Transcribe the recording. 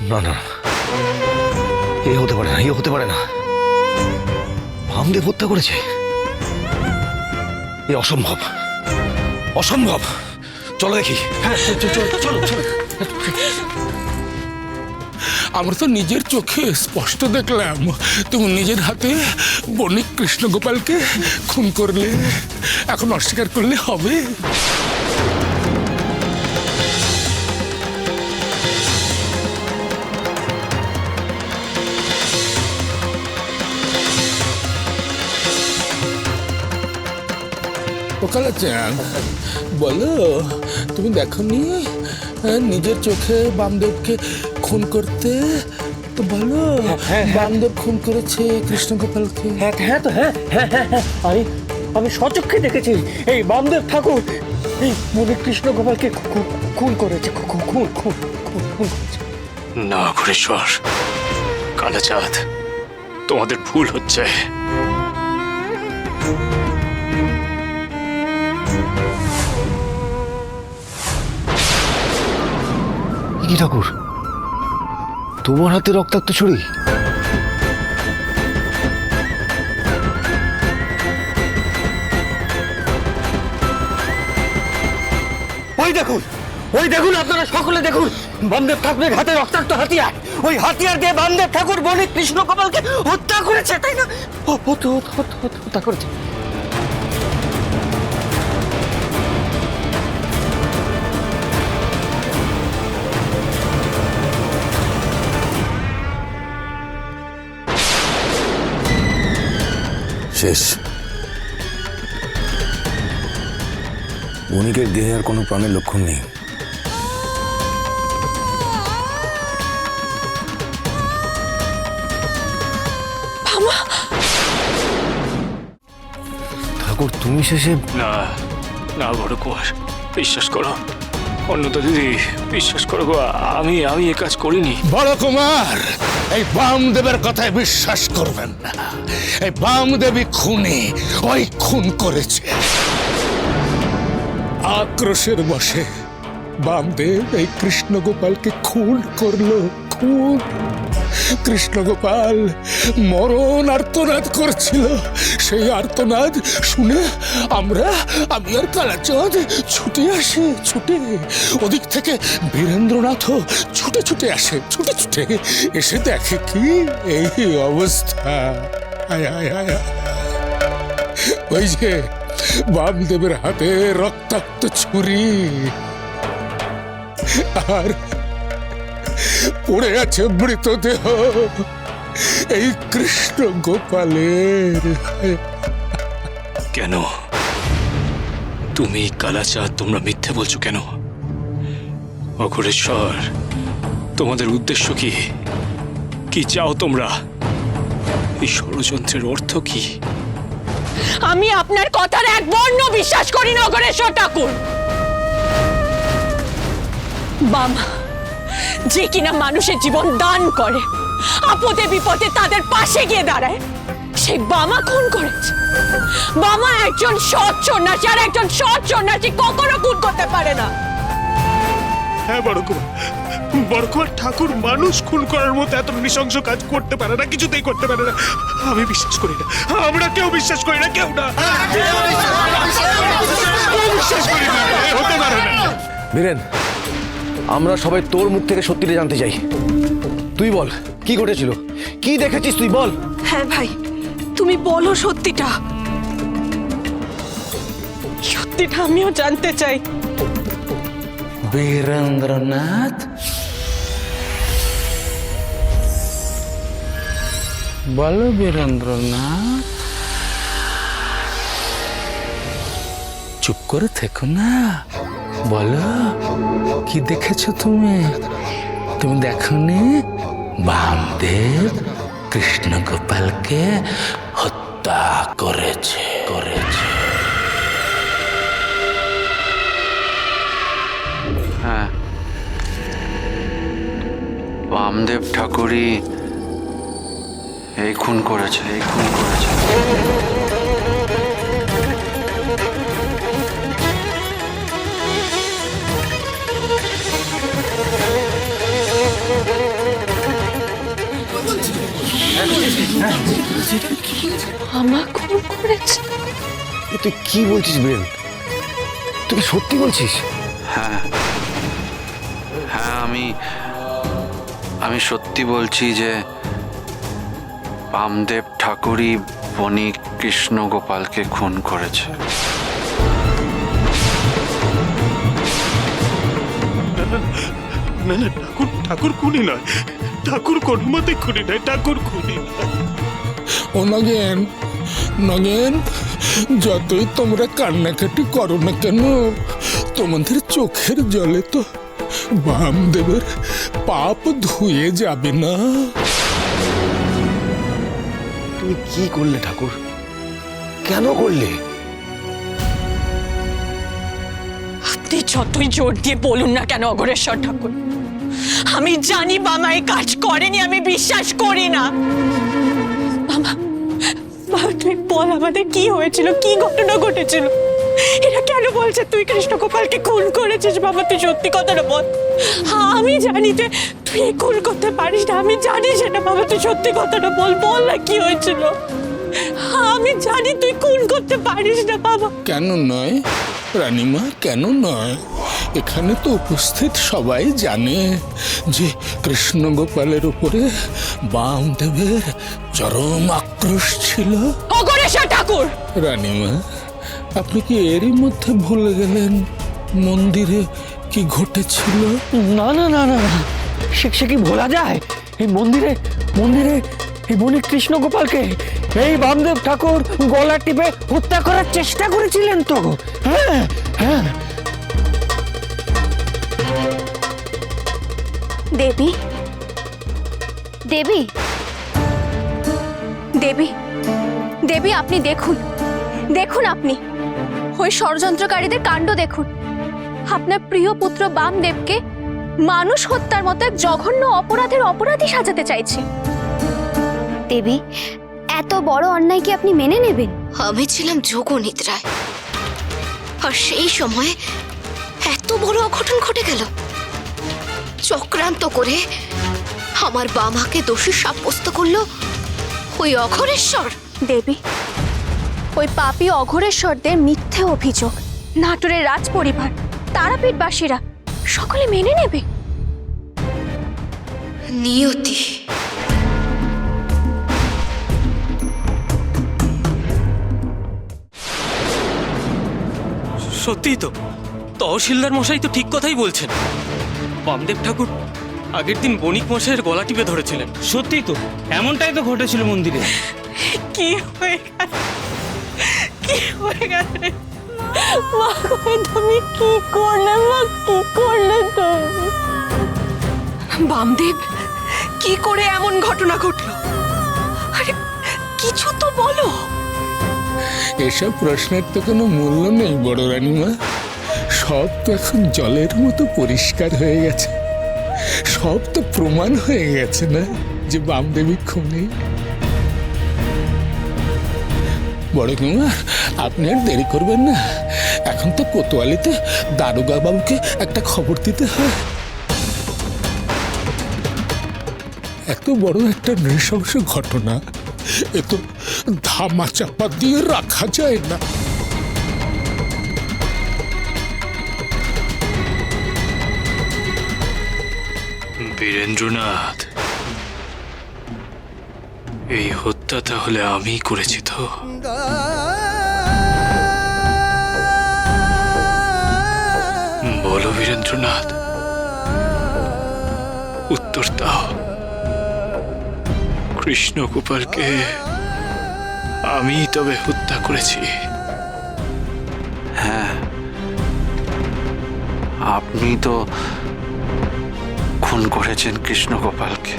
না না, এ হতে পারে না, এ হতে পারে না। বামদেব হত্যা করেছে, এ অসম্ভব, অসম্ভব। চলো দেখি। হ্যাঁ চলো চলো। আমরা তো নিজের চোখে স্পষ্ট দেখলাম তুমি নিজের হাতে বণিক কৃষ্ণগোপালকে খুন করলে, এখন অস্বীকার করলে হবে? কালাচাঁদ, বলো তুমি দেখোনি নিজের চোখে বামদেবকে খুন করতে? তো বলো বামদেব খুন করেছে কৃষ্ণগোপালকে। হ্যাঁ তো হ্যাঁ হ্যাঁ হ্যাঁ হ্যাঁ আমি সচক্ষে দেখেছি এই বামদেব ঠাকুর এই বণিক কৃষ্ণগোপালকে খুন করেছে, খুন করেছে। না ঘুরেশ্বর, কালাচাঁদ, তোমাদের ভুল হচ্ছে। কি ঠাকুর, তোমার হাতে রক্তাক্ত ছুরি? ওই দেখুন আপনারা সকলে দেখুন, বামদেব ঠাকুরের হাতে রক্তাক্ত হাতিয়ার। ওই হাতিয়ার দিয়ে বামদেব ঠাকুর বণিক কৃষ্ণগোপালকে হত্যা করেছে, তাই না? হত্যা করেছে। শেষ। বণিকের দেহে আর কোনো প্রাণের লক্ষণ নেই। ঠাকুর, তুমি শেষে? না না বড় কুমার, বিশ্বাস করো, অন্যতা দিদি বিশ্বাস করো গো, আমি এ কাজ করিনি। বড় কুমার, এই বামদেবের কথায় বিশ্বাস করবেন না। এই বামদেবী খুনি, ওই খুন করেছে। আক্রোশের বশে বামদেব এই কৃষ্ণগোপালকে খুন করলো, খুন। কৃষ্ণগোপাল মরণ আর্তনাদ করছিল, সেই আর্তনাদ শুনে আমি আর কালাচাঁদ ছুটে আসে। ওদিক থেকে বীরেন্দ্রনাথও ছুটে আসে, ছুটে এসে দেখে কি এই অবস্থা। হায় হায় হায়, ওই যে বামদেবের হাতে রক্তাক্ত ছুরি, আর পড়ে আছে মৃতদেহ এই কৃষ্ণ গোপালের। কেন তুমি কালাচাঁদ, তোমরা মিথ্যে বলছো কেন? অঘোরেশ্বর, তোমাদের উদ্দেশ্য কি? কি চাও তোমরা? এই ষড়যন্ত্রের অর্থ কি? আমি আপনার কথার এক বর্ণ বিশ্বাস করি না অঘোরেশ্বর ঠাকুর। বামা যে কিনা মানুষের জীবন দান করে, আপদে বিপদে তাদের পাশে গিয়ে দাঁড়ায়, সেই বামা খুন করেছে। বামা একজন সৎ সন্ন্যাসী, আর একজন সৎ সন্ন্যাসী কখনো খুন করতে পারে না। হ্যাঁ বড় কুমার, ঠাকুর মানুষ খুন করার মতো এত নৃশংস কাজ করতে পারে না, কিছুতেই করতে পারে না। আমি বিশ্বাস করি না, আমরা কেউ বিশ্বাস করি না, কেউ না বিশ্বাস করি না, হতে পারে না। বীরেন, আমরা সবাই তোর মুখ থেকে সত্যিটা জানতে চাই। তুই বল, কি ঘটেছিল, কি দেখেছিস, তুই বল। হ্যাঁ ভাই, তুমি বলো সত্যিটা। সত্যিটা আমিও জানতে চাই। বীরেন্দ্রনাথ, বলো বীরেন্দ্রনাথ। চুপ করে থেকো না, বলো কি দেখেছো তুমি? তুমি দেখোনি বামদেব কৃষ্ণগোপালকে হত্যা করেছে? হ্যাঁ, বামদেব ঠাকুরই এই খুন করেছে। বাবা খুন করেছে? এ তুই কি বলছিস বীরেন? তুই কি সত্যি বলছিস? হ্যাঁ আমি সত্যি বলছি যে বামদেব ঠাকুরই বণিক কৃষ্ণগোপালকে খুন করেছে। না না, ঠাকুর খুনি নয়, ঠাকুর কোনো মতে খুনি নয়, ঠাকুর খুনি নয়। ও নগেন, নগেন, যতই তোমরা কান্নাকাটি করো না কেন, তোমাদের চোখের জলে তো বামদেবের পাপ ধুয়ে যাবে না। তুমি কি করলে ঠাকুর? কেন করলে? আপনি যতই জোর দিয়ে বলুন না কেন অঘরেশ্বর ঠাকুর, আমি জানি বাবা এই কাজ করেনি, আমি বিশ্বাস করি না। বাবা, বাবা তুই বল আমাদের কি হয়েছিল, কি ঘটনা ঘটেছিল? এরা কেন বলছে তুই কৃষ্ণগোপালকে খুন করেছিস? বাবা তুই সত্যি কথাটা বল। আমি জানি যে তুই খুন করতে পারিস না, আমি জানি সেটা। বাবা তুই সত্যি কথাটা বল, বল না কি হয়েছিল। আমি জানি তুই খুন করতে পারিস না বাবা। কেন নয় রানীমা, কেন নয়? এখানে তো উপস্থিত সবাই জানে যে কৃষ্ণগোপালের উপরে বামদেবের চরম আক্রোশ ছিল। অঘরেশ্বর ঠাকুর, রানীমা, আপনি কি এরই মধ্যে ভুলে গেলেন মন্দিরে কি ঘটেছিল? না না না না না, সে কি ভোলা যায়? এই মন্দিরে এই বণিক কৃষ্ণগোপালকে এই বামদেব ঠাকুর গলা টিপে হত্যা করার চেষ্টা করেছিলেন তো। হ্যাঁ হ্যাঁ। দেবী, দেবী, দেবী, দেবী, আপনি দেখুন, দেখুন আপনি ওই ষড়যন্ত্রকারীদের কাণ্ড দেখুন। আপনার প্রিয় পুত্র বামদেবকে মানুষ হত্যার মতো এক জঘন্য অপরাধের অপরাধী সাজাতে চাইছে। দেবী, এত বড় অন্যায় কি আপনি মেনে নেবেন? আমি ছিলাম যোগনিদ্রায়, আর সেই সময় এত বড় অঘটন ঘটে গেল। চক্রান্ত করে আমার বামাকে দোষী সাব্যস্ত করলো ওই অঘরেশ্বর। দেবী, ওই পাপী অঘরেশ্বরদের মিথ্যে অভিযোগ নাটোরের রাজ পরিবার, তারাপীঠবাসীরা সকলে মেনে নেবে? নিয়তি। সত্যিই তো, তহসিলদার মশাই তো ঠিক কথাই বলছেন। বামদেব ঠাকুর আগের দিন বণিক মশাইয়ের গলা টিপে ধরেছিলেন। সত্যি তো, এমনটাই তো ঘটেছিল মন্দিরে। কি হয়ে গেল, কি হয়ে গেল? মা তুমি কি করলে? মা কি করলে তুমি? বামদেব কি করে এমন ঘটনা ঘটলো? আরে কিছু তো বলো। এসব প্রশ্নের তো কোনো মূল্য নেই বড় রানীমা। সব তো এখন জলের মতো পরিষ্কার হয়ে গেছে। সব তো প্রমাণ হয়ে গেছে না যে বামদেবী খুনি। বড় কুমার, আপনি আর দেরি করবেন না। এখন তো কোতোয়ালিতে দারোগা বাবুকে একটা খবর দিতে হয়। এত বড় একটা নৃশংস ঘটনা এ তো ধামা চাপা দিয়ে রাখা যায় না। বীরেন্দ্রনাথ, এই হত্যা তাহলে আমি করেছি তো? বলো বীরেন্দ্রনাথ, উত্তর দাও। কৃষ্ণগোপালকে আমি তবে হত্যা করেছি? হ্যাঁ, আপনি তো খুন করেছেন কৃষ্ণগোপালকে।